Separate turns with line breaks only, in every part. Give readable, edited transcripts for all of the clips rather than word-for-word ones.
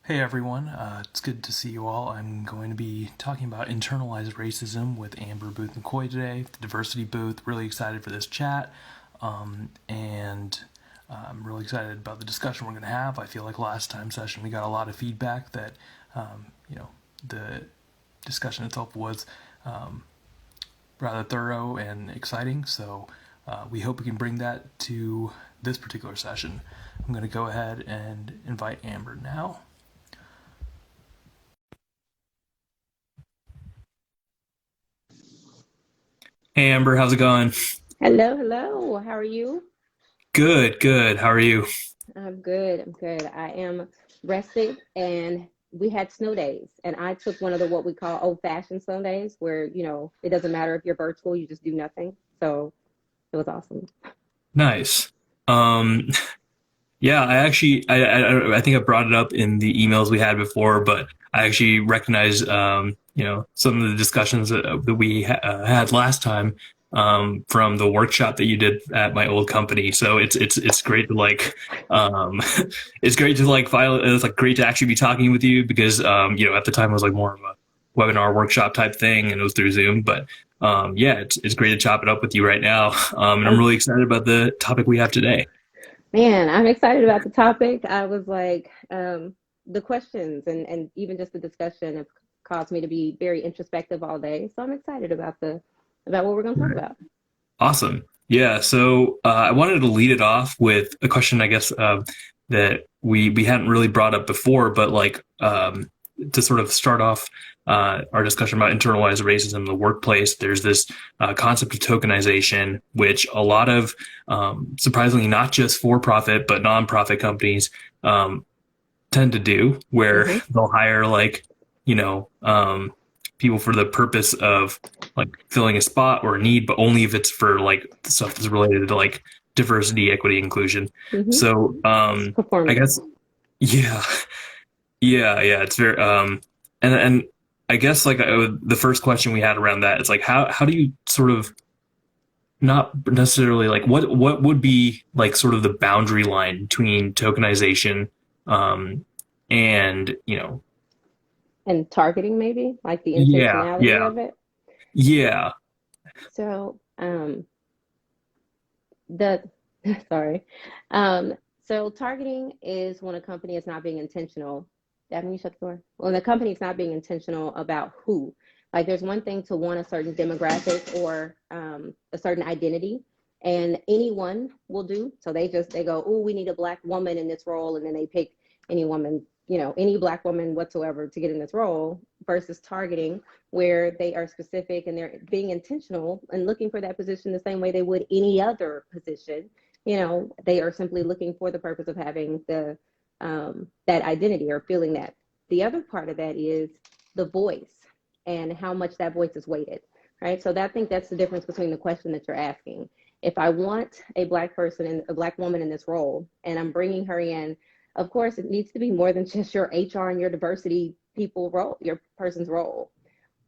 Hey everyone, it's good to see you all. I'm going to be talking about internalized racism with Amber Booth-McCoy today, the diversity booth. Really excited for this chat, and I'm really excited about the discussion we're going to have. I feel like last time session we got a lot of feedback that, you know, the discussion itself was rather thorough and exciting. So we hope we can bring that to this particular session. I'm going to go ahead and invite Amber now. Hey Amber, how's it going?
Hello, hello. How are you?
Good, good. How are you?
I'm good. I'm good. I am rested and we had snow days and I took one of the what we call old-fashioned snow days where, it doesn't matter if you're virtual, you just do nothing. So it was awesome.
Nice. Um, yeah, I think I brought it up in the emails we had before, but I actually recognize some of the discussions that we had last time from the workshop that you did at my old company. So it's great to um, it's great to it's like great to actually be talking with you because at the time it was like more of a webinar workshop type thing and it was through Zoom, but yeah, it's great to chop it up with you right now. And I'm
Oh,
really excited about the topic we have today.
man, I'm excited about the topic. I was like, the questions and even just the discussion have caused me to be very introspective all day. So I'm excited about what we're going to talk about.
Awesome. Yeah. So I wanted to lead it off with a question, I guess, that we hadn't really brought up before, but to sort of start off our discussion about internalized racism in the workplace, there's this concept of tokenization, which a lot of surprisingly not just for-profit but nonprofit companies um, tend to do, where
Hmm.
they'll hire you know people for the purpose of like filling a spot or a need, but only if it's for like stuff that's related to like diversity, equity, inclusion.
Hmm.
So
It's
I
performative.
guess yeah, yeah, it's very and I guess the first question we had around that is like how do you sort of not necessarily like what would be like sort of the boundary line between tokenization um and
And targeting, maybe, like the
yeah,
intentionality
yeah,
of it.
yeah.
So, the sorry. So targeting is when a company is not being intentional. That means shut the door. When the company is not being intentional about who. Like there's one thing to want a certain demographic or a certain identity, and anyone will do. So they go, oh, we need a black woman in this role, and then they pick any woman, any black woman whatsoever to get in this role versus targeting where they are specific and they're being intentional and looking for that position the same way they would any other position. They are simply looking for the purpose of having the that identity or feeling that. The other part of that is the voice and how much that voice is weighted, right? So I think that's the difference between the question that you're asking. If I want a black person and a black woman in this role, and I'm bringing her in, of course, it needs to be more than just your HR and your diversity people role, your person's role.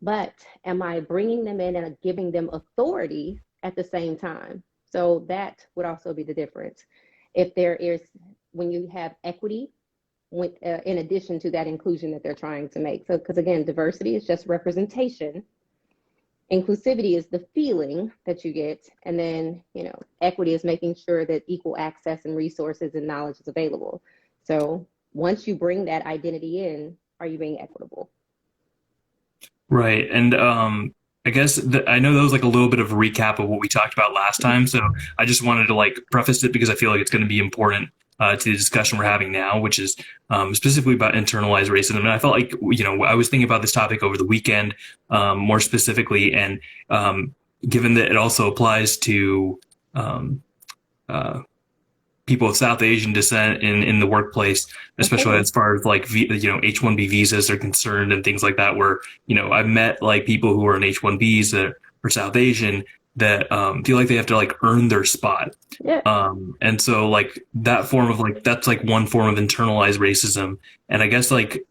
But am I bringing them in and giving them authority at the same time? So that would also be the difference. If there is, when you have equity, in addition to that inclusion that they're trying to make. So, because again, diversity is just representation, inclusivity is the feeling that you get, and then, equity is making sure that equal access and resources and knowledge is available. So, once you bring that identity in, are you being equitable?
Right. And I guess I know that was like a little bit of a recap of what we talked about last time. So I just wanted to like preface it because I feel like it's going to be important to the discussion we're having now, which is specifically about internalized racism. And I felt like, I was thinking about this topic over the weekend more specifically. And given that it also applies to um, uh, people of South Asian descent in the workplace, especially
Absolutely.
as far as like H-1B visas are concerned and things like that. Where I've met like people who are in H-1Bs that are South Asian that feel like they have to like earn their spot,
Yeah.
and so like that form of like that's like one form of internalized racism. And I guess like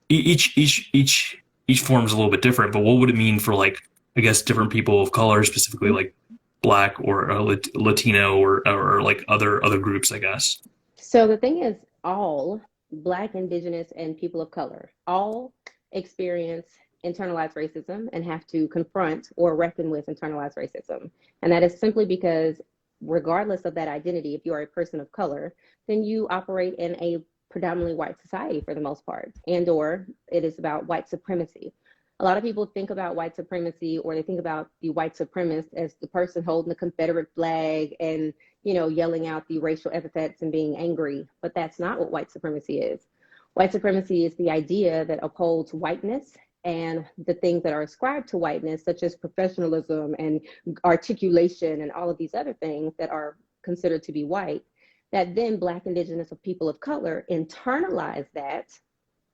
each form is a little bit different. But what would it mean for like I guess different people of color, specifically like black or Latino or like other groups, I guess.
So the thing is, all. Black, Indigenous, and people of color all experience internalized racism and have to confront or reckon with internalized racism. And that is simply because, regardless of that identity, if you are a person of color, then you operate in a predominantly white society for the most part, and or it is about white supremacy. A lot of people think about white supremacy, or they think about the white supremacist as the person holding the Confederate flag and, yelling out the racial epithets and being angry. But that's not what white supremacy is. White supremacy is the idea that upholds whiteness and the things that are ascribed to whiteness, such as professionalism and articulation and all of these other things that are considered to be white, that then Black, Indigenous, or people of color internalize that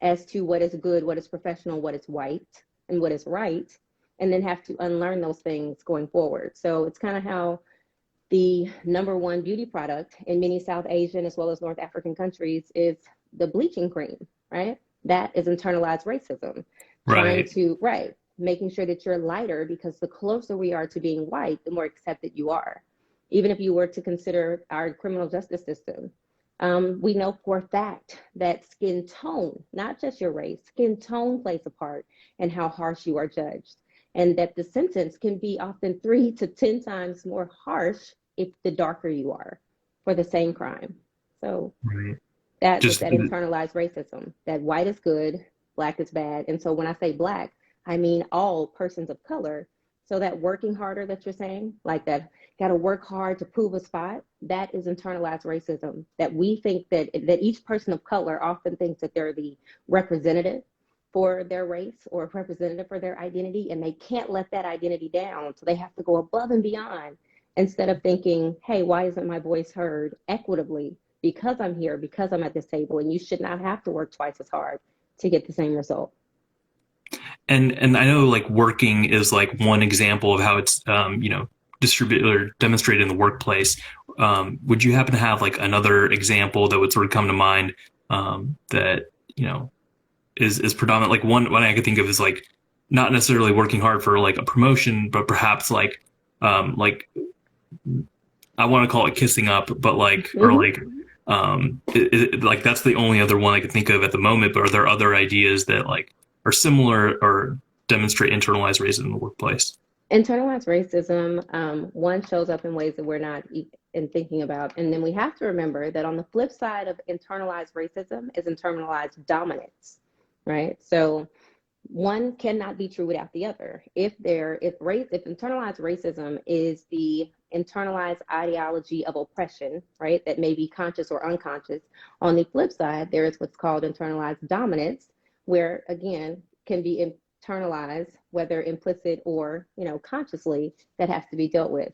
as to what is good, what is professional, what is white, and what is right, and then have to unlearn those things going forward. So it's kind of how the number one beauty product in many South Asian as well as North African countries is the bleaching cream, right? That is internalized racism.
Right.
Right, making sure that you're lighter, because the closer we are to being white, the more accepted you are. Even if you were to consider our criminal justice system, we know for a fact that skin tone, not just your race, skin tone plays a part in how harsh you are judged. And that the sentence can be often 3 to 10 times more harsh if the darker you are for the same crime. So
Right.
that is
Just
that internalized racism, that white is good, Black is bad. And so when I say Black, I mean all persons of color. So that working harder that you're saying, like that, got to work hard to prove a spot, that is internalized racism. That we think that each person of color often thinks that they're the representative for their race or representative for their identity, and they can't let that identity down. So they have to go above and beyond, instead of thinking, hey, why isn't my voice heard equitably? Because I'm here, because I'm at this table, and you should not have to work twice as hard to get the same result.
and I know like working is like one example of how it's distributed or demonstrated in the workplace. Would you happen to have like another example that would sort of come to mind that is predominant? Like one I could think of is like not necessarily working hard for like a promotion, but perhaps like I want to call it kissing up, but like or
Mm-hmm.
like like that's the only other one I could think of at the moment. But are there other ideas that like are similar or demonstrate internalized racism in the workplace?
Internalized racism, one, shows up in ways that we're not in thinking about. And then we have to remember that on the flip side of internalized racism is internalized dominance, right? So one cannot be true without the other. If internalized racism is the internalized ideology of oppression, right, that may be conscious or unconscious, on the flip side, there is what's called internalized dominance, where again can be internalized, whether implicit or consciously, that has to be dealt with.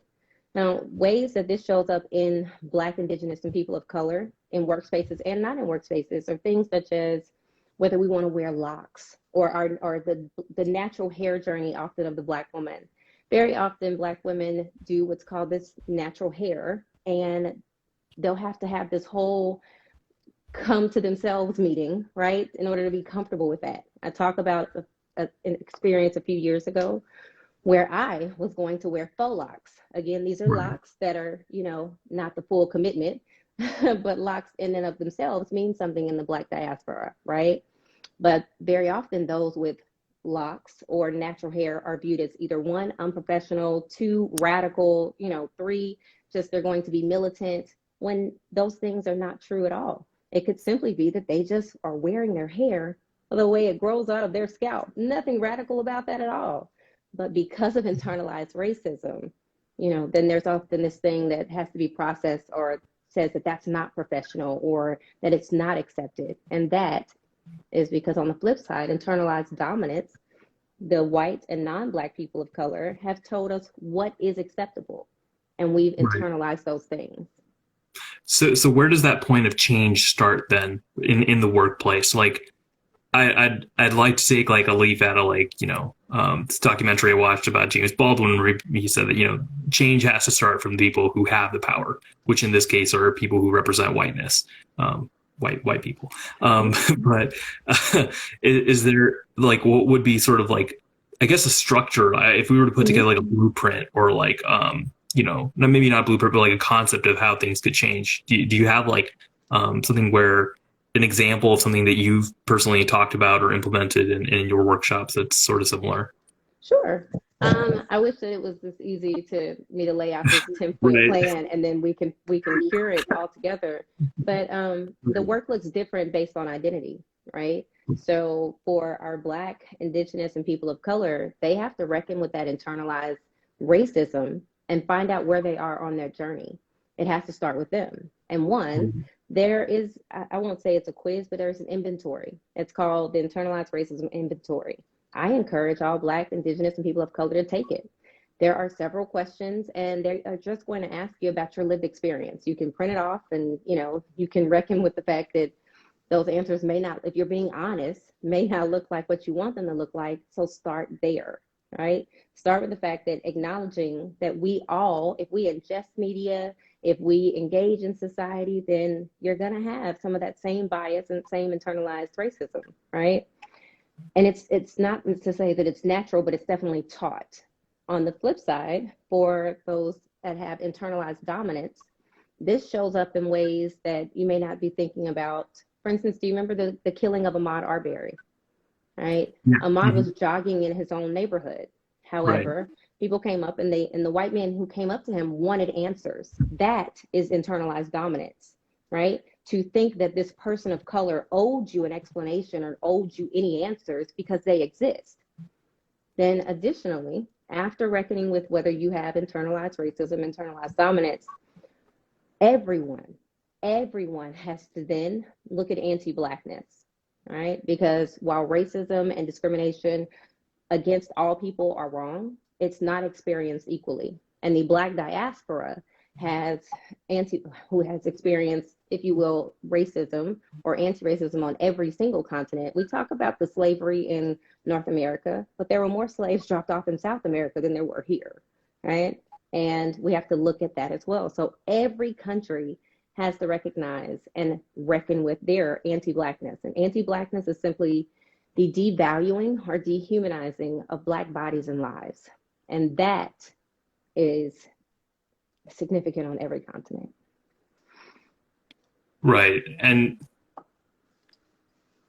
Now, ways that this shows up in Black, Indigenous, and people of color in workspaces and not in workspaces are things such as whether we want to wear locks, or the natural hair journey often of the Black woman. Very often, Black women do what's called this natural hair, and they'll have to have this whole come to themselves meeting, right, in order to be comfortable with that. I talk about an experience a few years ago where I was going to wear faux locks. Again, these are
Right.
locks that are, not the full commitment, but locks in and of themselves mean something in the Black diaspora, right? But very often those with locks or natural hair are viewed as either one, unprofessional, two, radical, three, just they're going to be militant, when those things are not true at all. It could simply be that they just are wearing their hair the way it grows out of their scalp. Nothing radical about that at all. But because of internalized racism, then there's often this thing that has to be processed, or says that that's not professional, or that it's not accepted. And that is because on the flip side, internalized dominance, the white and non-Black people of color have told us what is acceptable, and we've
Right.
internalized those things.
So where does that point of change start then in the workplace? Like I'd like to take like a leaf out of like this documentary I watched about James Baldwin where he said that change has to start from people who have the power, which in this case are people who represent whiteness, white people. But is there like what would be sort of like I guess a structure if we were to put
Mm-hmm.
together like a blueprint or like maybe not a blueprint but like a concept of how things could change? Do you have like something where an example of something that you've personally talked about or implemented in your workshops that's sort of similar?
Sure. I wish that it was this easy to me to lay out this 10-point
Right.
plan and then we can cure it all together. But the work looks different based on identity, right? So for our Black, Indigenous, and people of color, they have to reckon with that internalized racism and find out where they are on their journey. It has to start with them. And one, there is, I won't say it's a quiz, but there's an inventory. It's called the Internalized Racism Inventory. I encourage all Black, Indigenous, and people of color to take it. There are several questions, and they are just going to ask you about your lived experience. You can print it off, and you can reckon with the fact that those answers may not, if you're being honest, may not look like what you want them to look like. So start there, right? Start with the fact that acknowledging that we all, if we ingest media, if we engage in society, then you're going to have some of that same bias and same internalized racism, right? And it's not to say that it's natural, but it's definitely taught. On the flip side, for those that have internalized dominance, this shows up in ways that you may not be thinking about. For instance, do you remember the killing of Ahmaud Arbery? Right?
Yeah.
Ahmaud
Hmm.
was jogging in his own neighborhood.
Right.
However, people came up and the white man who came up to him wanted answers. That is internalized dominance, right? To think that this person of color owed you an explanation or owed you any answers because they exist. Then additionally, after reckoning with whether you have internalized racism, internalized dominance, everyone, everyone has to then look at anti-Blackness, right? Because while racism and discrimination against all people are wrong, it's not experienced equally. And the Black diaspora has who has experienced, if you will, racism or anti-racism on every single continent. We talk about the slavery in North America, but there were more slaves dropped off in South America than there were here, right? And we have to look at that as well. So every country has to recognize and reckon with their anti-Blackness. And anti-Blackness is simply the devaluing or dehumanizing of Black bodies and lives. And that is significant on every continent.
Right. And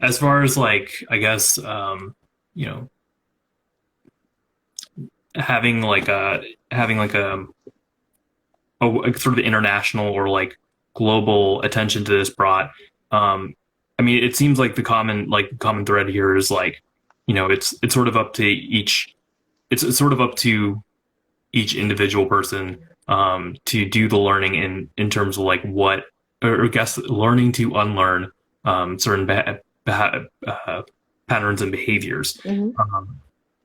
as far as like, I guess, you know, having like a having like a sort of international or like global attention to this brought, I mean, it seems like the common thread here is like, it's sort of up to it's sort of up to each individual person to do the learning in terms of like what, or I guess learning to unlearn certain patterns and behaviors.
Mm-hmm.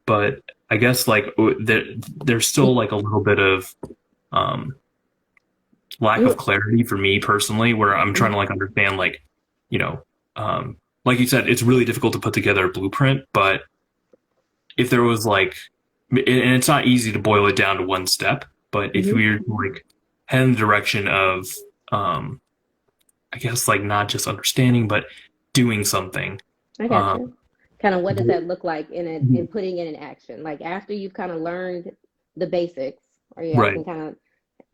But I guess like there's still like a little bit of um, lack of clarity for me personally, where I'm trying to like understand like, you know, like you said, it's really difficult to put together a blueprint, but if there was like, and it's not easy to boil it down to one step, but if
Mm-hmm.
we're like head in the direction of, um, I guess like not just understanding, but doing something.
I got
Um,
you. Kind of what does that look like in putting it in action? Like after you've kind of learned the basics, or you
right,
can kind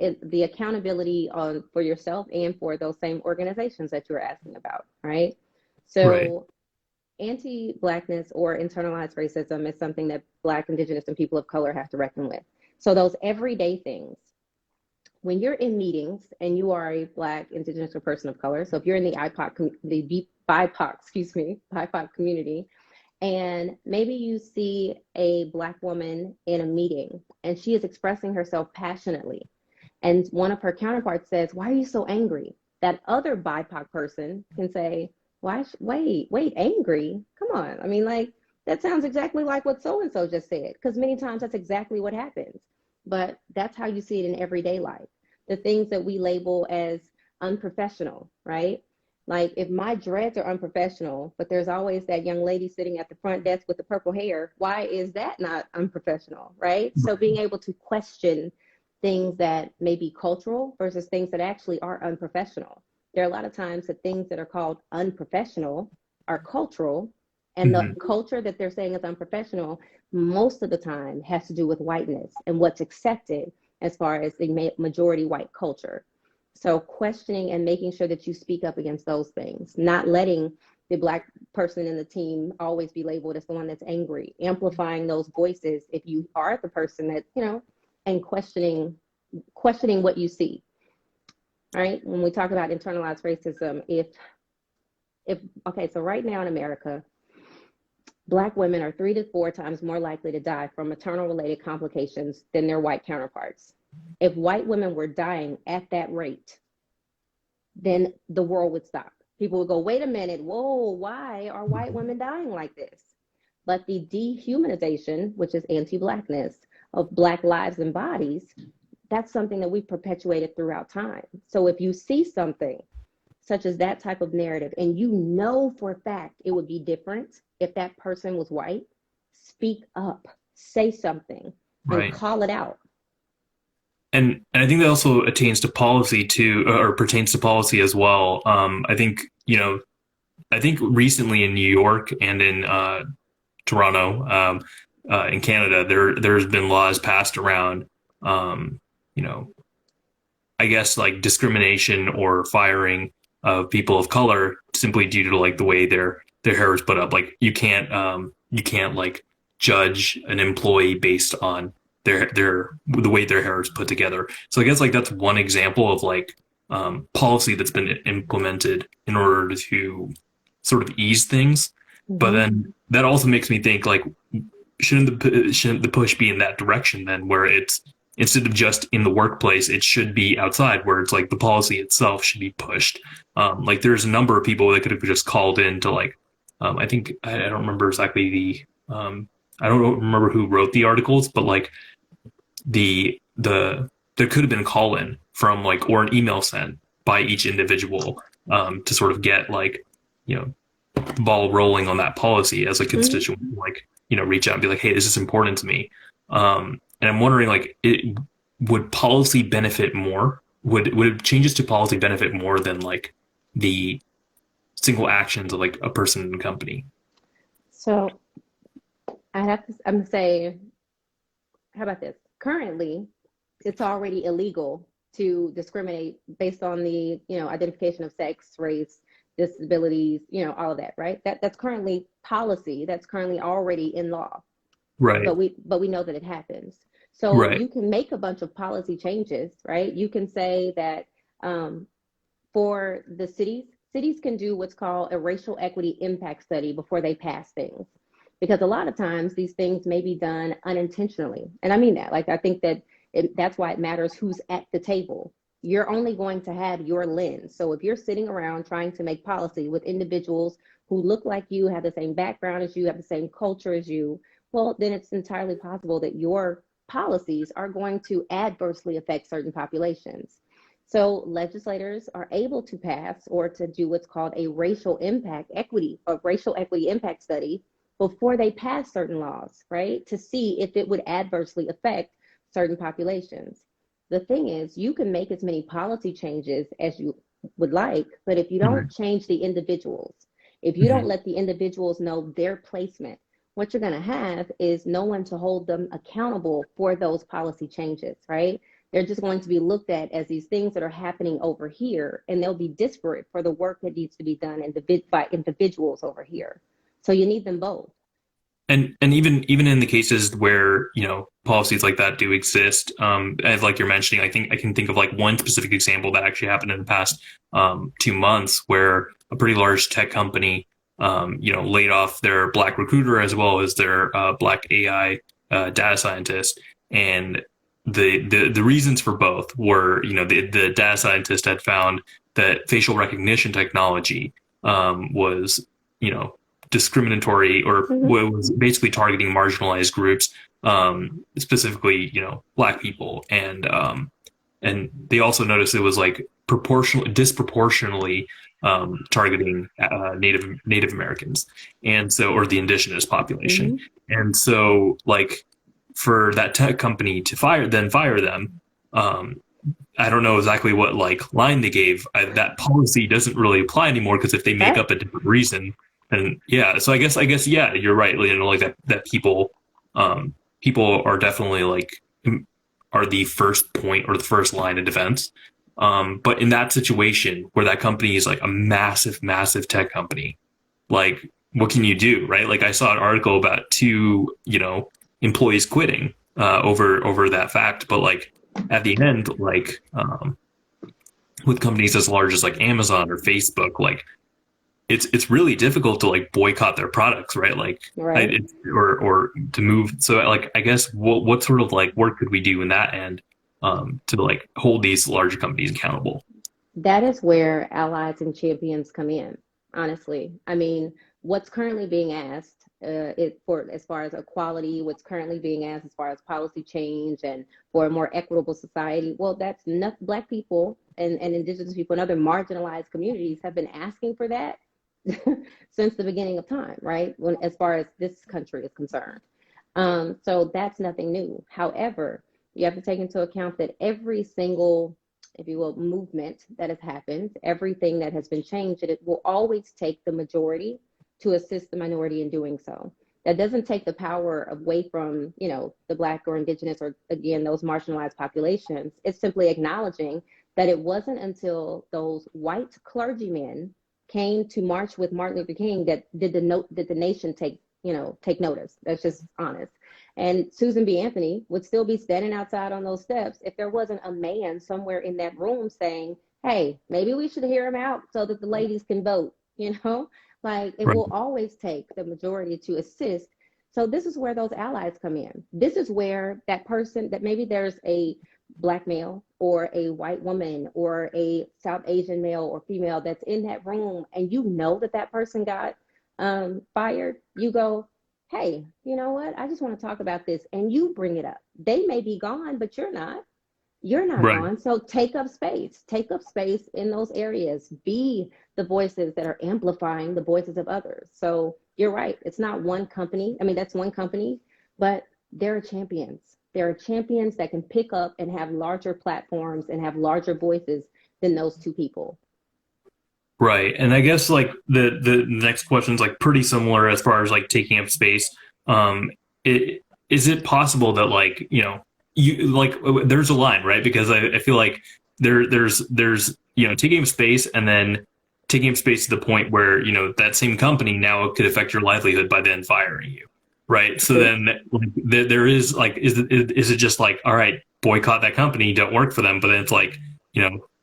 of the accountability on for yourself and for those same organizations that you were asking about, right?
right.
So anti-Blackness or internalized racism is something that Black, Indigenous, and people of color have to reckon with. So those everyday things, when you're in meetings and you are a Black, Indigenous, or person of color, so if you're in the BIPOC, BIPOC community, and maybe you see a Black woman in a meeting and she is expressing herself passionately, and one of her counterparts says, "Why are you so angry?" That other BIPOC person can say, wait, angry? Come on. I mean, like, that sounds exactly like what so and so just said, because many times that's exactly what happens. But that's how you see it in everyday life. The things that we label as unprofessional, right? Like, if my dreads are unprofessional, but there's always that young lady sitting at the front desk with the purple hair, why is that not unprofessional, right? So, being able to question things that may be cultural versus things that actually are unprofessional. There are a lot of times that things that are called unprofessional are cultural, and the
Hmm.
culture that they're saying is unprofessional most of the time has to do with whiteness and what's accepted as far as the majority white culture. So questioning and making sure that you speak up against those things, not letting the Black person in the team always be labeled as the one that's angry, amplifying those voices if you are the person that, and questioning what you see, right? When we talk about internalized racism, if okay, so right now in America, Black women are 3 to 4 times more likely to die from maternal related complications than their white counterparts. If white women were dying at that rate, then the world would stop. People would go, wait a minute, whoa, why are white women dying like this? But the dehumanization, which is anti Blackness, of Black lives and bodies, that's something that we've perpetuated throughout time. So if you see something such as that type of narrative, and you know for a fact it would be different if that person was white, speak up, say something, and
Right.
call it out.
And I think that also attains to policy too, or pertains to policy as well. I think, I think recently in New York and in Toronto, in Canada, there's been laws passed around, um, you know, I guess like discrimination or firing of people of color simply due to like the way their hair is put up. Like you can't like judge an employee based on their the way their hair is put together. So I guess like that's one example of like policy that's been implemented in order to sort of ease things. But
Mm-hmm.
then that also makes me think like shouldn't the push be in that direction then, where it's instead of just in the workplace, it should be outside, where it's like the policy itself should be pushed. Like there's a number of people that could have just called in to like, I think I don't remember exactly I don't remember who wrote the articles, but like the there could have been a call in from like or an email sent by each individual to sort of get like you know the ball rolling on that policy as a
Mm-hmm.
constituent, like reach out and be like, hey, this is important to me. And I'm wondering like would policy benefit more? Would changes to policy benefit more than like the single actions of like a person and company?
So I'm gonna say, how about this? Currently, it's already illegal to discriminate based on the, identification of sex, race, disabilities, all of that, right? That's currently policy. That's currently already in law.
Right.
But we know that it happens. So
Right.
you can make a bunch of policy changes, right? You can say that um, for the cities can do what's called a racial equity impact study before they pass things. Because a lot of times these things may be done unintentionally. And I mean that. Like, I think that that's why it matters who's at the table. You're only going to have your lens. So if you're sitting around trying to make policy with individuals who look like you, have the same background as you, have the same culture as you, well, then it's entirely possible that your policies are going to adversely affect certain populations. So legislators are able to pass or to do what's called a racial equity impact study before they pass certain laws, right? To see if it would adversely affect certain populations. The thing is, you can make as many policy changes as you would like, but if you don't
Mhm.
change the individuals, if you don't
Mhm.
let the individuals know their placement, what you're going to have is no one to hold them accountable for those policy changes, right? They're just going to be looked at as these things that are happening over here, and they'll be disparate for the work that needs to be done by individuals over here. So you need them both.
And even in the cases where policies like that do exist, as like you're mentioning, I think I can think of like one specific example that actually happened in the past 2 months, where a pretty large tech company, laid off their black recruiter as well as their black AI data scientist, and the reasons for both were, the data scientist had found that facial recognition technology was, you know, discriminatory or
Mm-hmm.
was basically targeting marginalized groups, specifically, black people. And they also noticed it was like disproportionately targeting Native Americans, and so or the indigenous population.
Mm-hmm.
And so, like, for that tech company to fire them, um, I don't know exactly what like line they gave. That policy doesn't really apply anymore because if they make
Right.
up a different reason, then yeah. So I guess yeah, you're right. Like that people are definitely like are the first point or the first line of defense. But in that situation where that company is like a massive, massive tech company, like what can you do, right? Like I saw an article about two, employees quitting over that fact, but like at the end, like with companies as large as like Amazon or Facebook, like it's really difficult to like boycott their products, right? Like
Right.
or to move. So like I guess what sort of like work could we do in that end to like hold these larger companies accountable?
That is where allies and champions come in, honestly. I mean, what's currently being asked for as far as equality, what's currently being asked as far as policy change and for a more equitable society, well, that's not Black people and Indigenous people and other marginalized communities have been asking for that since the beginning of time, right? When as far as this country is concerned. So that's nothing new. However, you have to take into account that every single, if you will, movement that has happened, everything that has been changed, it will always take the majority to assist the minority in doing so. That doesn't take the power away from, the Black or Indigenous or, again, those marginalized populations. It's simply acknowledging that it wasn't until those white clergymen came to march with Martin Luther King that did the nation take notice. That's just honest. And Susan B. Anthony would still be standing outside on those steps if there wasn't a man somewhere in that room saying, "Hey, maybe we should hear him out so that the ladies can vote." Like it
Right.
will always take the majority to assist. So this is where those allies come in. This is where that person that maybe there's a Black male or a white woman or a South Asian male or female that's in that room, and that that person got fired. You go, "Hey, you know what? I just want to talk about this," and you bring it up. They may be gone, but you're not. You're not
Right.
gone. So take up space in those areas, be the voices that are amplifying the voices of others. So you're right. It's not one company. I mean, that's one company, but there are champions. There are champions that can pick up and have larger platforms and have larger voices than those two people.
Right. And I guess like the next question is like pretty similar as far as like taking up space. Um, is it possible that like, you like there's a line, right? Because I feel like there's taking up space and then taking up space to the point where, that same company now could affect your livelihood by then firing you. Right. So
True.
then like, there is like, is it just like, all right, boycott that company, don't work for them. But then it's like,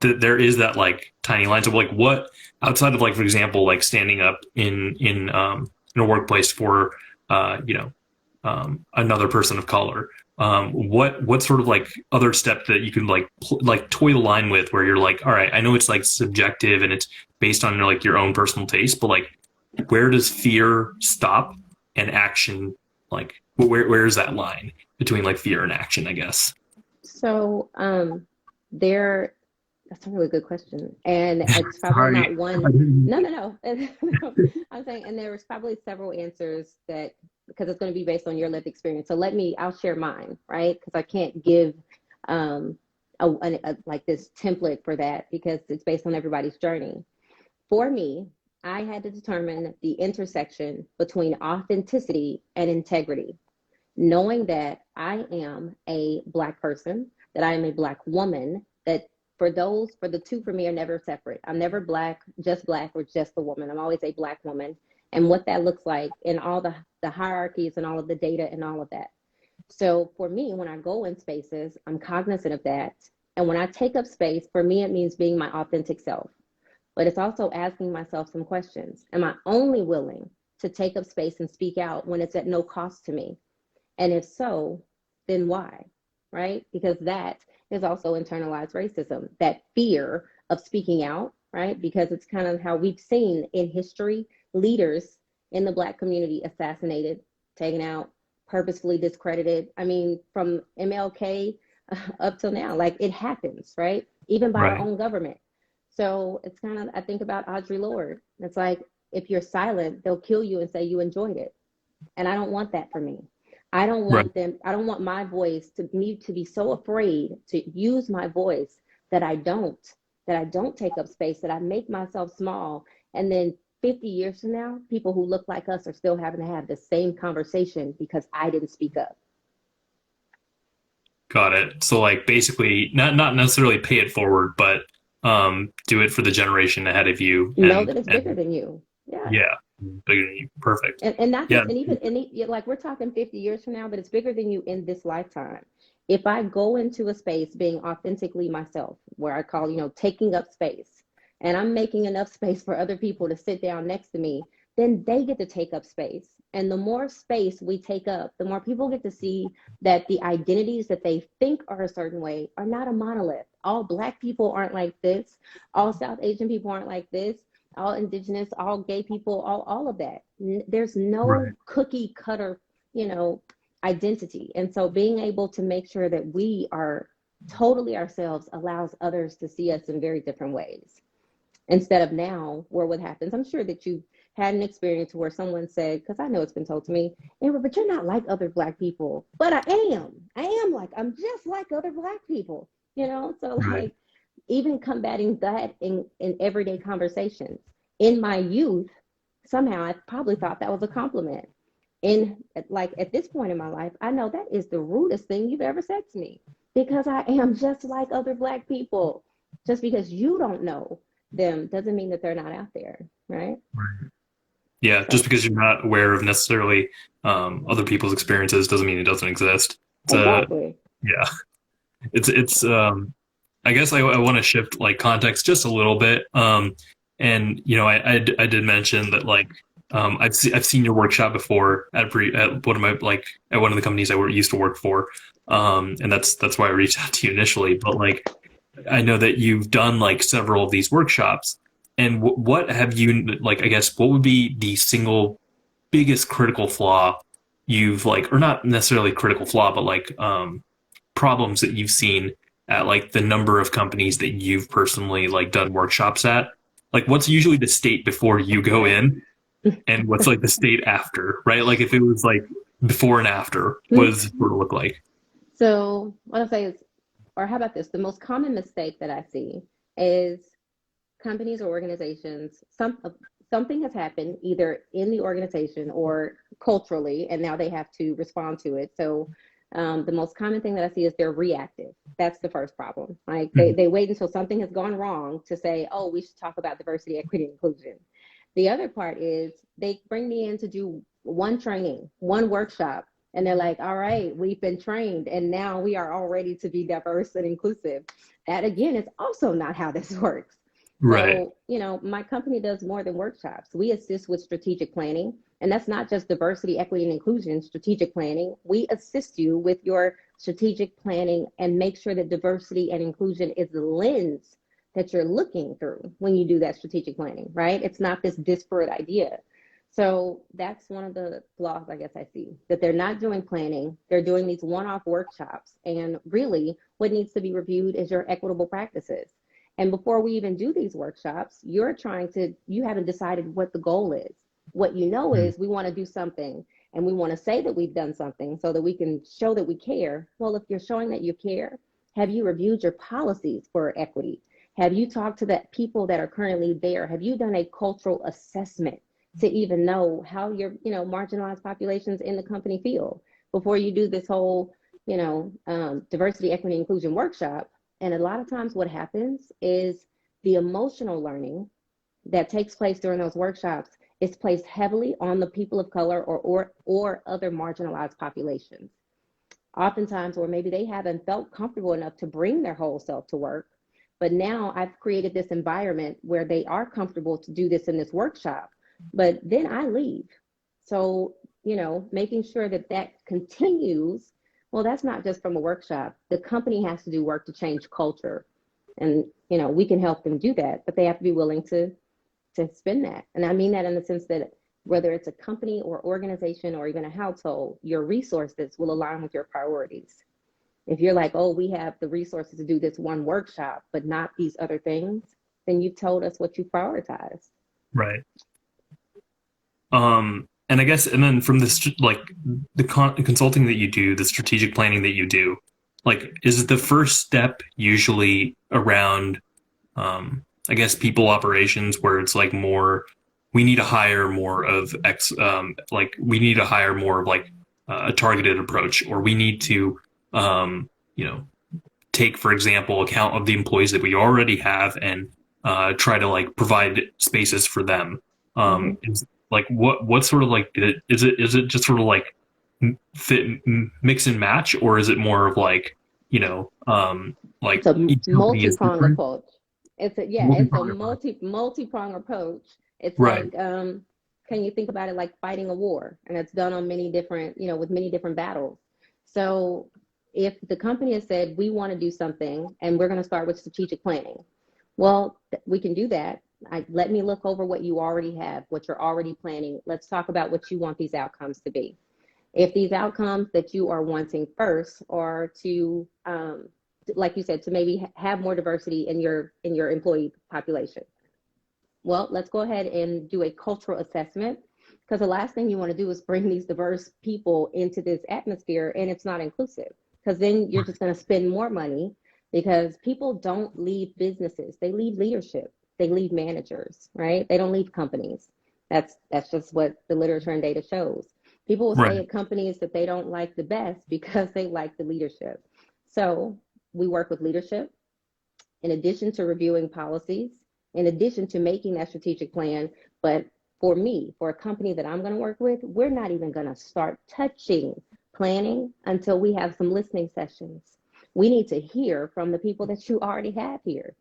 there is that like tiny line. So like what, outside of like, for example, like standing up in a workplace for another person of color, what sort of like other step that you can like like toy the line with where you're like, all right, I know it's like subjective and it's based on like your own personal taste, but like where does fear stop and action, like where's that line between like fear and action, I guess.
So there that's a really good question. And it's probably not
Sorry.
one. No, no, no. No. I'm saying, and there's probably several answers that, because it's going to be based on your lived experience. So I'll share mine, right? Because I can't give um, like this template for that because it's based on everybody's journey. For me, I had to determine the intersection between authenticity and integrity, knowing that I am a Black person, that I am a Black woman, that for the two for me are never separate. I'm never Black or just a woman. I'm always a Black woman. And what that looks like in all the hierarchies and all of the data and all of that. So for me, when I go in spaces, I'm cognizant of that. And when I take up space, for me, it means being my authentic self. But it's also asking myself some questions. Am I only willing to take up space and speak out when it's at no cost to me? And if so, then why? Right? Because that is also internalized racism, that fear of speaking out, right? Because it's kind of how we've seen in history leaders in the Black community assassinated, taken out, purposefully discredited. I mean, from MLK up till now, like it happens, right? Even by our
Right.
own government. So it's kind of, I think about Audre Lorde. It's like, if you're silent, they'll kill you and say you enjoyed it. And I don't want that for me.
Right.
I don't want my voice to me to be so afraid to use my voice that that I don't take up space, that I make myself small. And then 50 years from now, people who look like us are still having to have the same conversation because I didn't speak up.
Got it. So like basically not necessarily pay it forward, but do it for the generation ahead of you
Know that it's bigger
and
than you. Yeah.
yeah, bigger than you. Perfect.
And not
Yeah.
just, and even, like we're talking 50 years from now, but it's bigger than you in this lifetime. If I go into a space being authentically myself, where I call, taking up space, and I'm making enough space for other people to sit down next to me, then they get to take up space. And the more space we take up, the more people get to see that the identities that they think are a certain way are not a monolith. All Black people aren't like this. All South Asian people aren't like this. All indigenous, all gay people, all of that. There's no
Right.
cookie cutter, you know, identity. And so being able to make sure that we are totally ourselves allows others to see us in very different ways. Instead of now, where what happens, I'm sure that you had an experience where someone said, because I know it's been told to me, Amber, but you're not like other Black people. But I am. I'm just like other Black people, So,
Right.
like, even combating that in everyday conversations. In my youth, somehow I probably thought that was a compliment. In like at this point in my life, I know that is the rudest thing you've ever said to me because I am just like other Black people. Just because you don't know them doesn't mean that they're not out there, right?
Right. Yeah. Just
So,
because you're not aware of necessarily other people's experiences doesn't mean it doesn't exist. It's a
exactly.
yeah. It's I guess I want to shift like context just a little bit. And I did mention that like I've seen your workshop before at one of my like at one of the companies used to work for, and that's why I reached out to you initially. But like I know that you've done like several of these workshops, and what have you like? I guess what would be the single biggest critical flaw you've like, or not necessarily critical flaw, but like problems that you've seen at like the number of companies that you've personally like done workshops at? Like what's usually the state before you go in and what's like the state after, right? Like if it was like before and after, what does it sort of look like?
So, what I'll say is, or how about this? The most common mistake that I see is companies or organizations, something has happened either in the organization or culturally, and now they have to respond to it. So the most common thing that I see is they're reactive. That's the first problem. Like
Mhm.
they wait until something has gone wrong to say, oh, we should talk about diversity, equity, and inclusion. The other part is they bring me in to do one training, one workshop, and they're like, all right, we've been trained and now we are all ready to be diverse and inclusive. That again is also not how this works.
Right.
So, my company does more than workshops. We assist with strategic planning, and that's not just diversity, equity, and inclusion, strategic planning. We assist you with your strategic planning and make sure that diversity and inclusion is the lens that you're looking through when you do that strategic planning, right? It's not this disparate idea. So that's one of the flaws, I guess I see, that they're not doing planning. They're doing these one off workshops. And really, what needs to be reviewed is your equitable practices. And before we even do these workshops, you haven't decided what the goal is. What you know
Mm.
is we want to do something and we want to say that we've done something so that we can show that we care. Well, if you're showing that you care, have you reviewed your policies for equity? Have you talked to the people that are currently there? Have you done a cultural assessment to even know how your, marginalized populations in the company feel before you do this whole, diversity, equity, inclusion workshop? And a lot of times what happens is the emotional learning that takes place during those workshops is placed heavily on the people of color or other marginalized populations. Oftentimes, or maybe they haven't felt comfortable enough to bring their whole self to work. But now I've created this environment where they are comfortable to do this in this workshop, but then I leave. So, making sure that that continues. Well, that's not just from a workshop. The company has to do work to change culture. And, we can help them do that, but they have to be willing to spend that. And I mean that in the sense that whether it's a company or organization or even a household, your resources will align with your priorities. If you're like, oh, we have the resources to do this one workshop, but not these other things, then you've told us what you prioritize.
Right. And I guess, and then from this, like the consulting that you do, the strategic planning that you do, like, is the first step usually around, I guess, people operations where it's like more, we need to hire more of X, like we need to hire more of like a targeted approach, or we need to, you know, take, for example, account of the employees that we already have and try to like provide spaces for them.
Hmm.
Is like what sort of like is it just sort of like fit mix and match, or is it more of like
It's
like
a
each company is
multi-pronged
different?
approach. It's a
Multi-pronged approach.
multi-pronged approach. It's
Right.
like, can you think about it like fighting a war, and it's done on many different, with many different battles. So if the company has said we want to do something and we're going to start with strategic planning, well, we can do that. Let me look over what you already have, what you're already planning. Let's talk about what you want these outcomes to be. If these outcomes that you are wanting first are to, like you said, to maybe have more diversity in your employee population, well, let's go ahead and do a cultural assessment, because the last thing you want to do is bring these diverse people into this atmosphere and it's not inclusive, because then you're just going to spend more money, because people don't leave businesses, they leave leadership, they leave managers, right? They don't leave companies. That's just what the literature and data shows. People will
Right.
stay at companies that they don't like the best because they like the leadership. So we work with leadership in addition to reviewing policies, in addition to making that strategic plan. But for me, for a company that I'm going to work with, we're not even going to start touching planning until we have some listening sessions. We need to hear from the people that you already have here.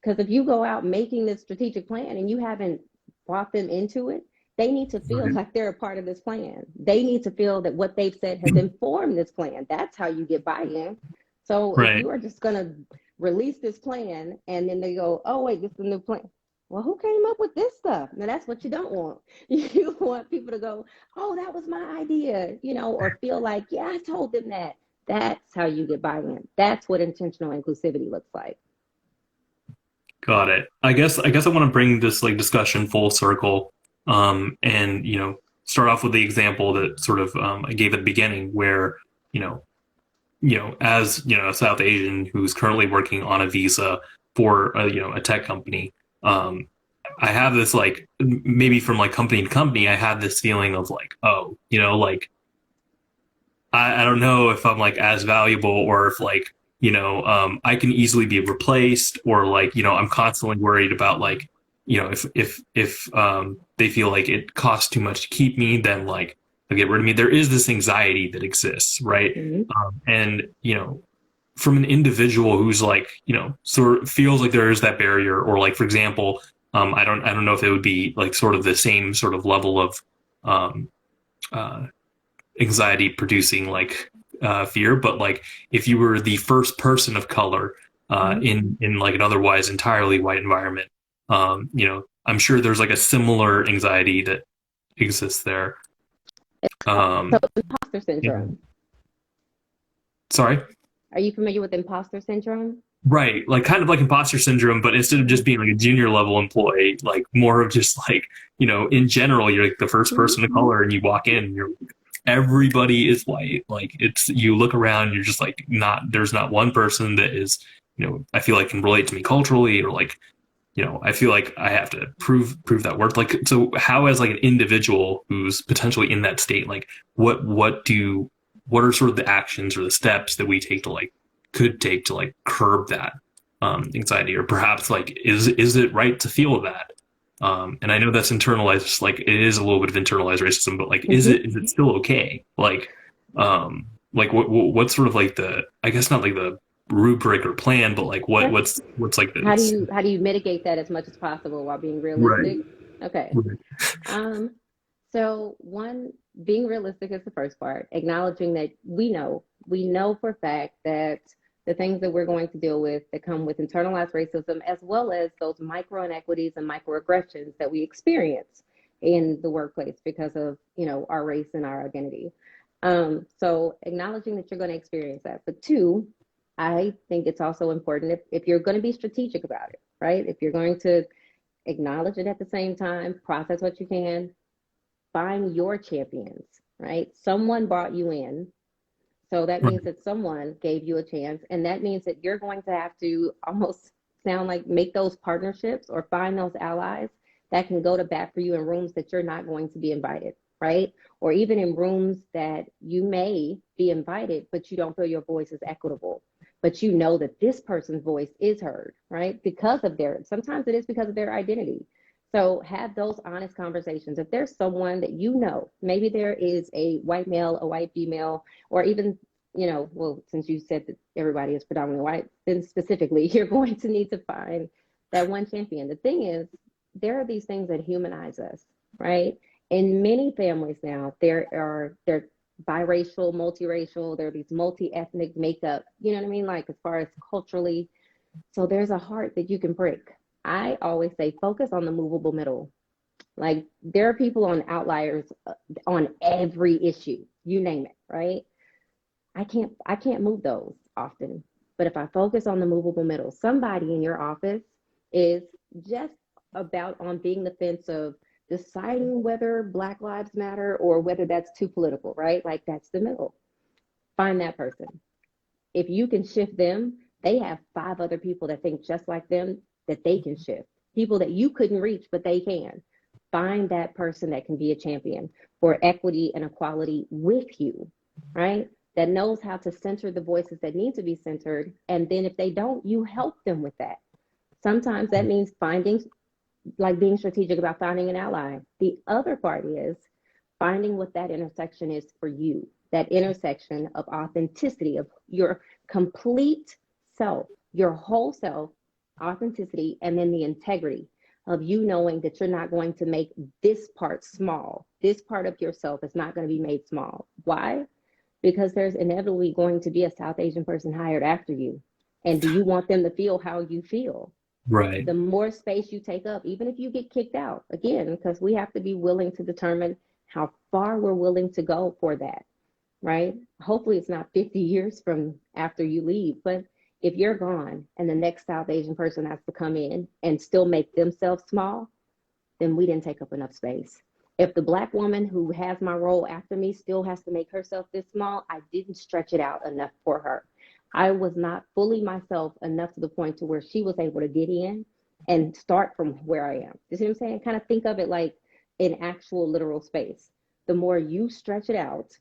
Because if you go out making this strategic plan and you haven't brought them into it, they need to feel
Right.
like they're a part of this plan. They need to feel that what they've said has informed this plan. That's how you get buy-in. So if
Right.
you are just going to release this plan and then they go, oh, wait, this is a new plan. Well, who came up with this stuff? Now, that's what you don't want. You want people to go, oh, that was my idea, or feel like, yeah, I told them that. That's how you get buy-in. That's what intentional inclusivity looks like.
Got it. I guess I want to bring this like discussion full circle, and start off with the example that sort of I gave at the beginning, where you know as a South Asian who's currently working on a visa for a tech company, I have this like maybe from like company to company, I have this feeling of like, oh, like I don't know if I'm like as valuable, or if like I can easily be replaced, or like I'm constantly worried about like if they feel like it costs too much to keep me, then like they'll get rid of me. There is this anxiety that exists, right?
Mm-hmm.
And from an individual who's like sort of feels like there is that barrier, or like for example, I don't know if it would be like sort of the same sort of level of um, uh, anxiety producing like fear, but like if you were the first person of color
Mm-hmm.
in like an otherwise entirely white environment, I'm sure there's like a similar anxiety that exists there.
So
Um,
imposter
mhm.
syndrome.
Sorry.
Are you familiar with imposter syndrome?
Right, like kind of like imposter syndrome, but instead of
Mm-hmm.
just being like a junior level employee, like more of just like, in general, you're like the first
Mm-hmm.
person of color and you walk in and you're everybody is white. Like it's you look around, you're just like there's not one person that is, I feel like can relate to me culturally, or like, I feel like I have to prove that worth. Like so how as like an individual who's potentially in that state, like what are sort of the actions or the steps that we take to like could take to like curb that anxiety, or perhaps like is it right to feel that? And I know that's internalized, like it is a little bit of internalized racism, but like
Mm-hmm.
is it still okay? Like what's sort of like the, I guess not like the rubric or plan, but like
Okay.
what's like
How do
this?
you how do you mitigate that as much as possible while being
Right.
realistic? Okay.
Right.
Um, so one, being realistic is the first part, acknowledging that we know for a fact that the things that we're going to deal with that come with internalized racism, as well as those micro inequities and microaggressions that we experience in the workplace because of, our race and our identity. So acknowledging that you're going to experience that. But two, I think it's also important if you're going to be strategic about it, right? If you're going to acknowledge it at the same time, process what you can, find your champions, right? Someone brought you in. So that
Right.
means that someone gave you a chance. And that means that you're going to have to almost sound like make those partnerships or find those allies that can go to bat for you in rooms that you're not going to be invited. right? Or even in rooms that you may be invited, but you don't feel your voice is equitable. But you know that this person's voice is heard, right? Because of their, sometimes it is because of their identity. So have those honest conversations. If there's someone that you know, maybe there is a white male, a white female, or even, well, since you said that everybody is predominantly white, then specifically, you're going to need to find that one champion. The thing is, there are these things that humanize us, right? In many families now, they're biracial, multiracial, there are these multi-ethnic makeup, you know what I mean? Like as far as culturally. So there's a heart that you can break. I always say focus on the movable middle. Like there are people on outliers on every issue, you name it, right? I can't move those often. But if I focus on the movable middle, somebody in your office is just about on being the fence of deciding whether Black Lives Matter or whether that's too political, right? Like that's the middle. Find that person. If you can shift them, they have five other people that think just like them that they can shift. People that you couldn't reach, but they can. Find that person that can be a champion for equity and equality with you, right? That knows how to center the voices that need to be centered. And then if they don't, you help them with that. Sometimes that means finding, like being strategic about finding an ally. The other part is finding what that intersection is for you, that intersection of authenticity, of your complete self, your whole self, authenticity, and then the integrity of you knowing that you're not going to make this part small. This part of yourself is not going to be made small. Why? Because there's inevitably going to be a South Asian person hired after you. And do you want them to feel how you feel?
Right.
The more space you take up, even if you get kicked out, again, because we have to be willing to determine how far we're willing to go for that, right? Hopefully, it's not 50 years from after you leave, but if you're gone and the next South Asian person has to come in and still make themselves small, then we didn't take up enough space. If the Black woman who has my role after me still has to make herself this small, I didn't stretch it out enough for her. I was not fully myself enough to the point to where she was able to get in and start from where I am. You see what I'm saying? Kind of think of it like an actual literal space. The more you stretch it out,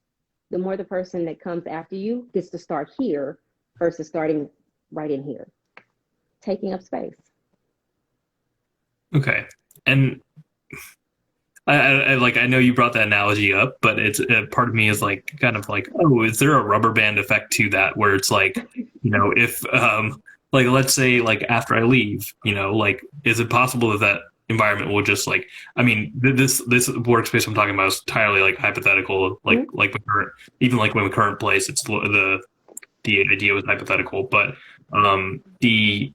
the more the person that comes after you gets to start here versus starting right in here, taking up space.
Okay. And like I know you brought that analogy up, but it's part of me is like kind of like, oh, is there a rubber band effect to that where it's like, if like let's say like after I leave, like is it possible that that environment will just like, I mean, this workspace I'm talking about is entirely like hypothetical,
Mm-hmm.
like the current, even like when the current place, it's the idea was hypothetical, but the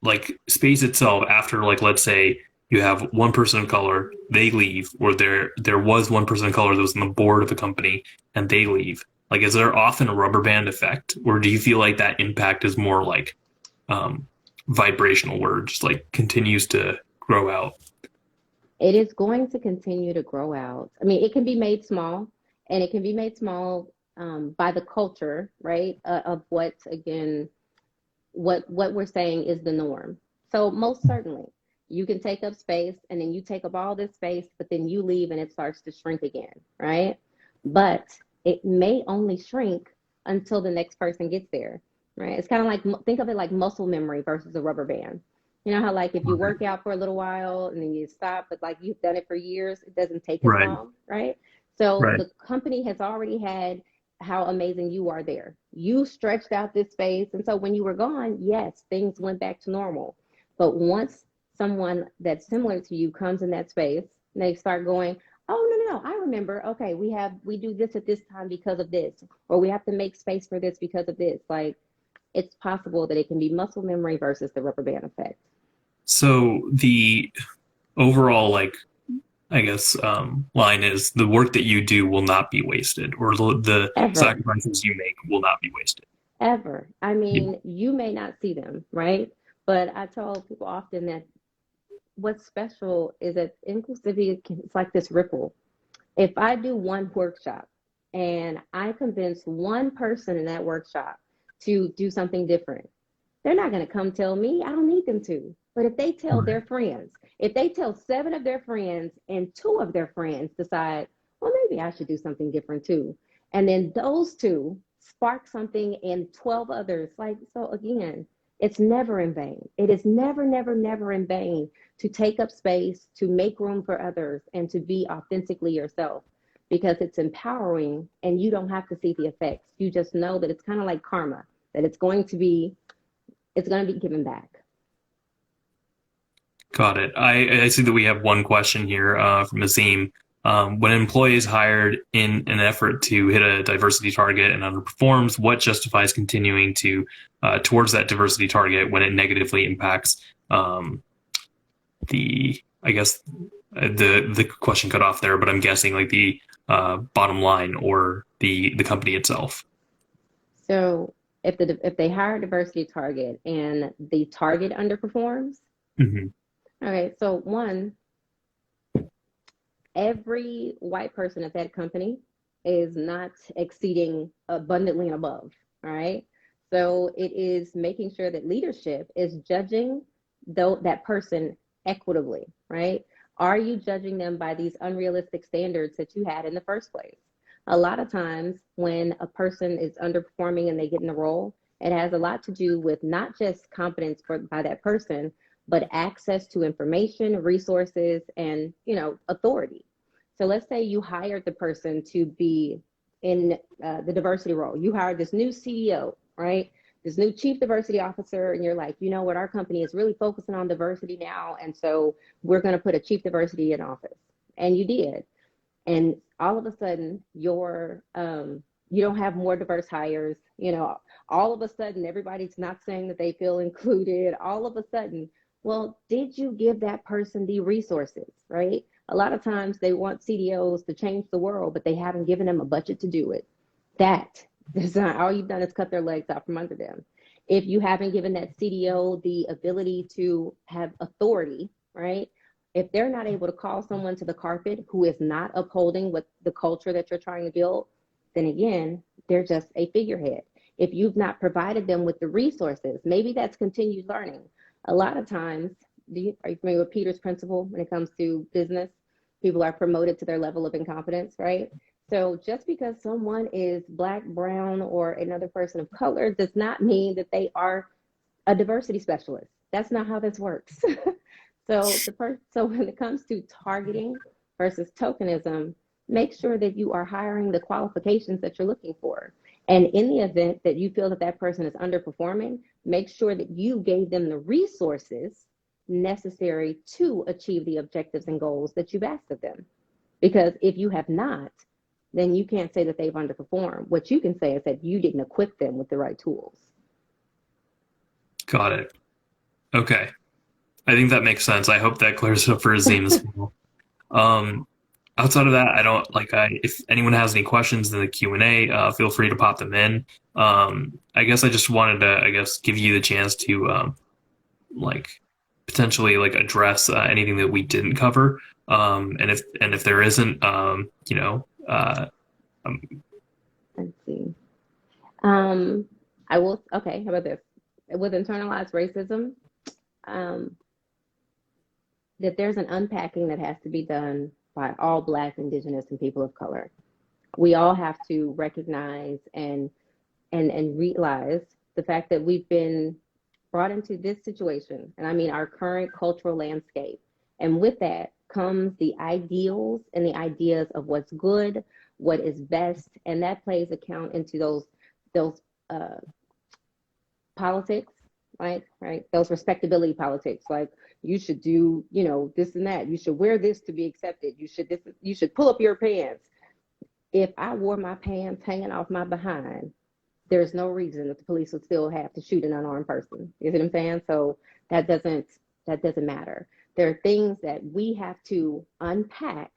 like space itself after like let's say you have one person of color, they leave, or there was one person of color that was on the board of the company and they leave. Like, is there often a rubber band effect, or do you feel like that impact is more like um, vibrational, where it just like continues to grow out?
It is going to continue to grow out. I mean, it can be made small, and it can be made small by the culture, right? Of what, again, what we're saying is the norm. So most certainly, you can take up space, and then you take up all this space, but then you leave, and it starts to shrink again, right? But it may only shrink until the next person gets there, right? It's kind of like, think of it like muscle memory versus a rubber band. You know how like if you work out for a little while and then you stop, but like you've done it for years, it doesn't take as
Right,
long, right? So
right,
the company has already had how amazing you are there. You stretched out this space. And so when you were gone, yes, things went back to normal. But once someone that's similar to you comes in that space, and they start going, oh, no, no, no, I remember. Okay, we do this at this time because of this, or we have to make space for this because of this. Like it's possible that it can be muscle memory versus the rubber band effect.
so the overall like I guess line is the work that you do will not be wasted, or the
Ever,
sacrifices you make will not be wasted.
ever. I
Yeah.
mean, you may not see them, right? But I tell people often that what's special is that inclusivity it's like this ripple. If I do one workshop and I convince one person in that workshop to do something different, they're not going to come tell me. I don't need them to. But if they tell
Right.
their friends, if they tell seven of their friends and two of their friends decide, well, maybe I should do something different too. And then those two spark something in 12 others. Like, so again, it's never in vain. It is never, never, never in vain to take up space, to make room for others, and to be authentically yourself because it's empowering and you don't have to see the effects. You just know that it's kind of like karma, that it's going to be given back.
Got it. I see that we have one question here from Azim. When an employee is hired in an effort to hit a diversity target and underperforms, what justifies continuing to towards that diversity target when it negatively impacts I guess the question cut off there, but I'm guessing like the bottom line or the company itself.
So if they hire a diversity target and the target underperforms,
Mm-hmm.
okay, so one, every white person at that company is not exceeding abundantly and above. All right. So it is making sure that leadership is judging though that person equitably, right? Are you judging them by these unrealistic standards that you had in the first place? A lot of times when a person is underperforming and they get in the role, it has a lot to do with not just competence by that person, but access to information, resources, and authority. So let's say you hired the person to be in the diversity role. You hired this new CEO, right? This new chief diversity officer, and you're like, you know what, our company is really focusing on diversity now, and so we're going to put a chief diversity in office. And you did, and all of a sudden you don't have more diverse hires. All of a sudden everybody's not saying that they feel included. All of a sudden, well, did you give that person the resources, right? A lot of times they want CDOs to change the world, but they haven't given them a budget to do it. That is not, all you've done is cut their legs out from under them. If you haven't given that CDO the ability to have authority, right? If they're not able to call someone to the carpet who is not upholding what the culture that you're trying to build, then again, they're just a figurehead. If you've not provided them with the resources, maybe that's continued learning. A lot of times, are you familiar with Peter's principle when it comes to business? People are promoted to their level of incompetence, right? So just because someone is black, brown, or another person of color does not mean that they are a diversity specialist. That's not how this works. So when it comes to targeting versus tokenism, make sure that you are hiring the qualifications that you're looking for. And in the event that you feel that that person is underperforming, make sure that you gave them the resources necessary to achieve the objectives and goals that you've asked of them. Because if you have not, then you can't say that they've underperformed. What you can say is that you didn't equip them with the right tools.
Got it. Okay. I think that makes sense. I hope that clears it up for Azim as well. Um, Outside of that, I don't like. If anyone has any questions in the Q&A, feel free to pop them in. I guess I just wanted to, I guess, give you the chance to like potentially like address anything that we didn't cover. And if there isn't, um,
Let's see. Um, I will, okay, how about this? With internalized racism, um, that there's an unpacking that has to be done by all Black, Indigenous, and people of color. We all have to recognize and realize the fact that we've been brought into this situation, and I mean our current cultural landscape. And with that comes the ideals and the ideas of what's good, what is best, and that plays account into those uh, politics, right? Those respectability politics, like you should do, this and that. You should wear this to be accepted. You should pull up your pants. If I wore my pants hanging off my behind, there's no reason that the police would still have to shoot an unarmed person. You see what I'm saying? So that doesn't matter. There are things that we have to unpack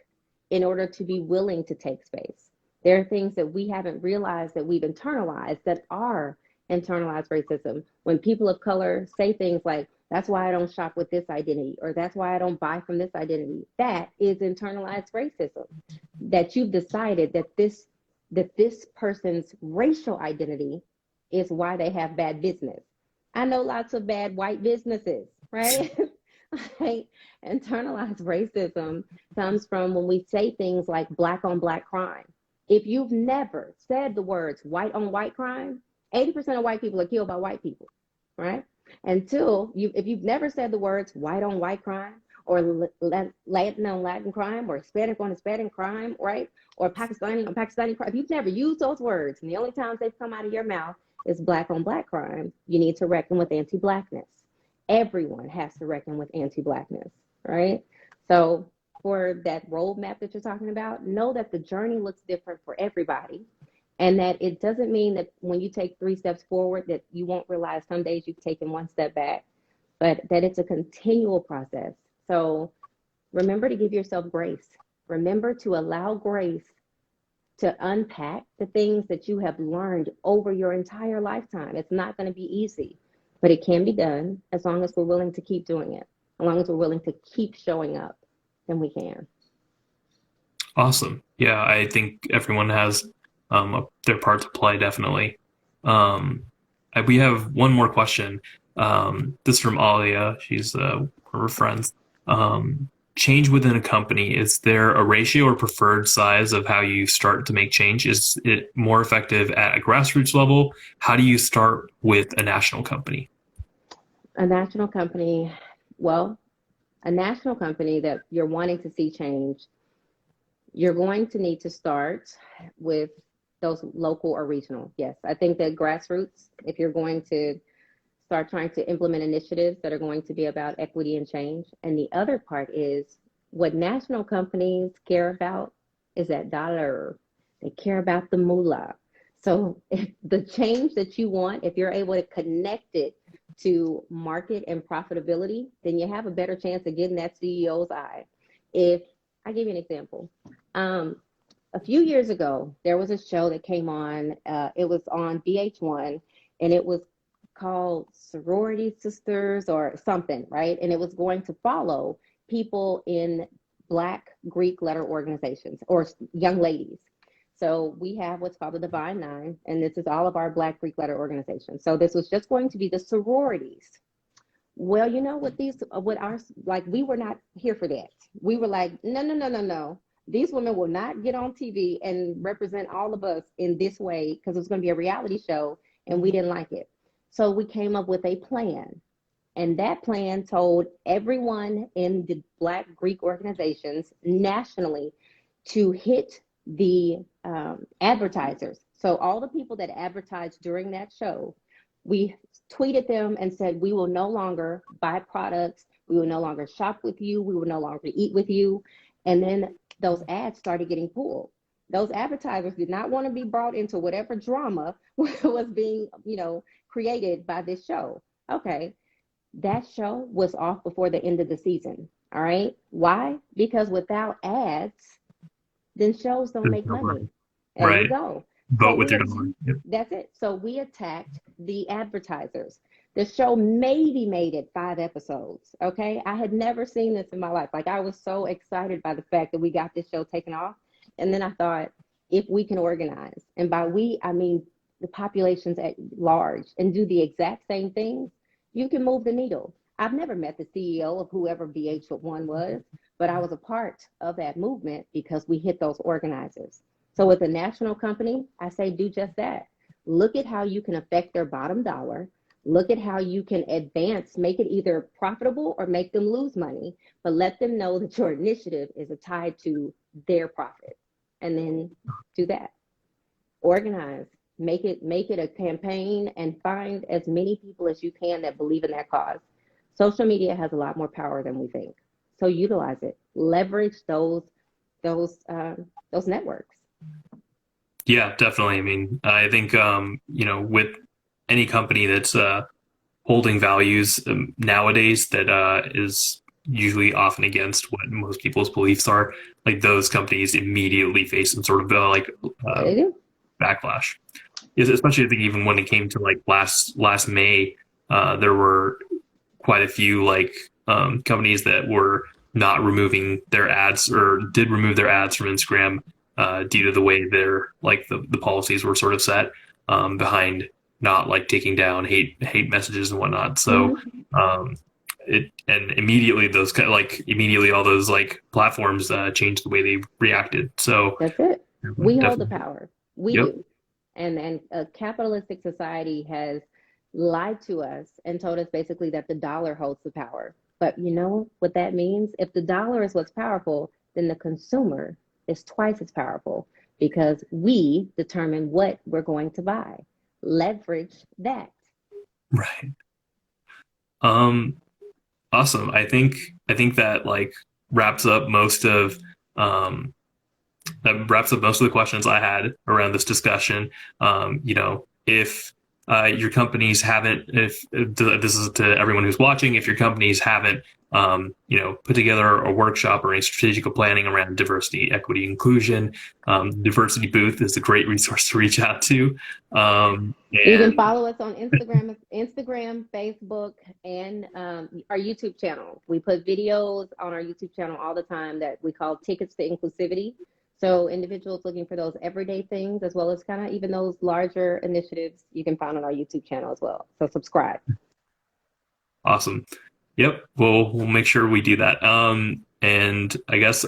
in order to be willing to take space. There are things that we haven't realized that we've internalized that are internalized racism. When people of color say things like, that's why I don't shop with this identity, or that's why I don't buy from this identity, that is internalized racism. That you've decided that this person's racial identity is why they have bad business. I know lots of bad white businesses, right? Right? Internalized racism comes from when we say things like black on black crime. If you've never said the words white on white crime, 80% of white people are killed by white people, right? Until you, if you've never said the words white on white crime, or Latin on Latin crime, or Hispanic on Hispanic crime, right? Or Pakistani on Pakistani crime, if you've never used those words, and the only times they've come out of your mouth is black on black crime, you need to reckon with anti blackness. Everyone has to reckon with anti blackness, right? So, for that roadmap that you're talking about, know that the journey looks different for everybody, and that it doesn't mean that when you take 3 steps forward that you won't realize some days you've taken 1 step back, but that it's a continual process. So remember to give yourself grace. Remember to allow grace to unpack the things that you have learned over your entire lifetime. It's not going to be easy, but it can be done as long as we're willing to keep doing it. As long as we're willing to keep showing up, then we can.
Awesome. Yeah, I think everyone has their part to play, definitely. Um, we have one more question. This is from Alia. She's one of our friends. Change within a company, is there a ratio or preferred size of how you start to make change? Is it more effective at a grassroots level? How do you start with a national company?
A national company, well, a national company that you're wanting to see change, you're going to need to start with those local or regional. Yes, I think that grassroots, if you're going to start trying to implement initiatives that are going to be about equity and change. And the other part is what national companies care about is that dollar. They care about the moolah. So if the change that you want, if you're able to connect it to market and profitability, then you have a better chance of getting that CEO's eye. If I give you an example, a few years ago, there was a show that came on. It was on VH1, and it was called Sorority Sisters or something, right? And it was going to follow people in Black Greek letter organizations or young ladies. So we have what's called the Divine Nine, and this is all of our Black Greek letter organizations. So this was just going to be the sororities. Well, you know what what our, like, we were not here for that. We were like, no, no, no, no, no. These women will not get on TV and represent all of us in this way because it was going to be a reality show, and we didn't like it. So we came up with a plan. And that plan told everyone in the Black Greek organizations nationally to hit the advertisers. So all the people that advertised during that show, we tweeted them and said, we will no longer buy products. We will no longer shop with you. We will no longer eat with you. And then those ads started getting pulled. Those advertisers did not want to be brought into whatever drama was being, created by this show. Okay, that show was off before the end of the season. All right. Why? Because without ads, then shows don't make money. There you
Right.
go. So
Vote with your
we,
dollar. Yep.
that's it. So we attacked the advertisers. The show maybe made it 5 episodes. Okay. I had never seen this in my life. Like, I was so excited by the fact that we got this show taken off. And then I thought, if we can organize, and by we, I mean the populations at large, and do the exact same things, you can move the needle. I've never met the CEO of whoever VH1 was, but I was a part of that movement because we hit those organizers. So with a national company, I say do just that. Look at how you can affect their bottom dollar. Look at how you can advance, make it either profitable or make them lose money, but let them know that your initiative is tied to their profit. And then do that. Organize, make it a campaign, and find as many people as you can that believe in that cause. Social media has a lot more power than we think. So utilize it. Leverage those networks.
Yeah, definitely. I mean, I think with any company that's holding values nowadays that is usually often against what most people's beliefs are, like those companies immediately face some sort of uh,
They do.
backlash. Especially, I think even when it came to like last May, there were quite a few companies that were not removing their ads or did remove their ads from Instagram due to the way their the policies were sort of set behind not like taking down hate messages and whatnot. So
Mm-hmm.
um, it and immediately those kind of like immediately all those like platforms changed the way they reacted. So
That's it. We hold the
definitely,
power. We
yep,
do. And a capitalistic society has lied to us and told us basically that the dollar holds the power. But you know what that means? If the dollar is what's powerful, then the consumer is twice as powerful because we determine what we're going to buy. Leverage that.
right. Um, awesome. I think that like wraps up most of um wraps up most of the questions I had around this discussion. If your companies haven't, if this is to everyone who's watching, if your companies haven't, put together a workshop or a strategical planning around diversity, equity, inclusion, Diversity Booth is a great resource to reach out to.
You can
And
follow us on Instagram, Facebook, and our YouTube channel. We put videos on our YouTube channel all the time that we call tickets to inclusivity. So individuals looking for those everyday things, as well as kind of even those larger initiatives, you can find on our YouTube channel as well. So subscribe.
awesome. Yep. We'll make sure we do that. And I guess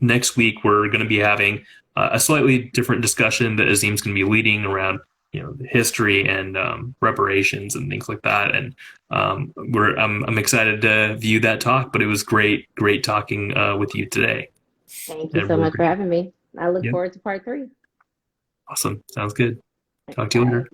next week we're going to be having a slightly different discussion that Azim's going to be leading around, the history and reparations and things like that. And I'm excited to view that talk. But it was great talking with you today.
Thank you
And
so
really
much for
appreciate
having me. I
it.
look
Yep.
forward to part 3.
Awesome. Sounds good. Talk to you
Bye.
later.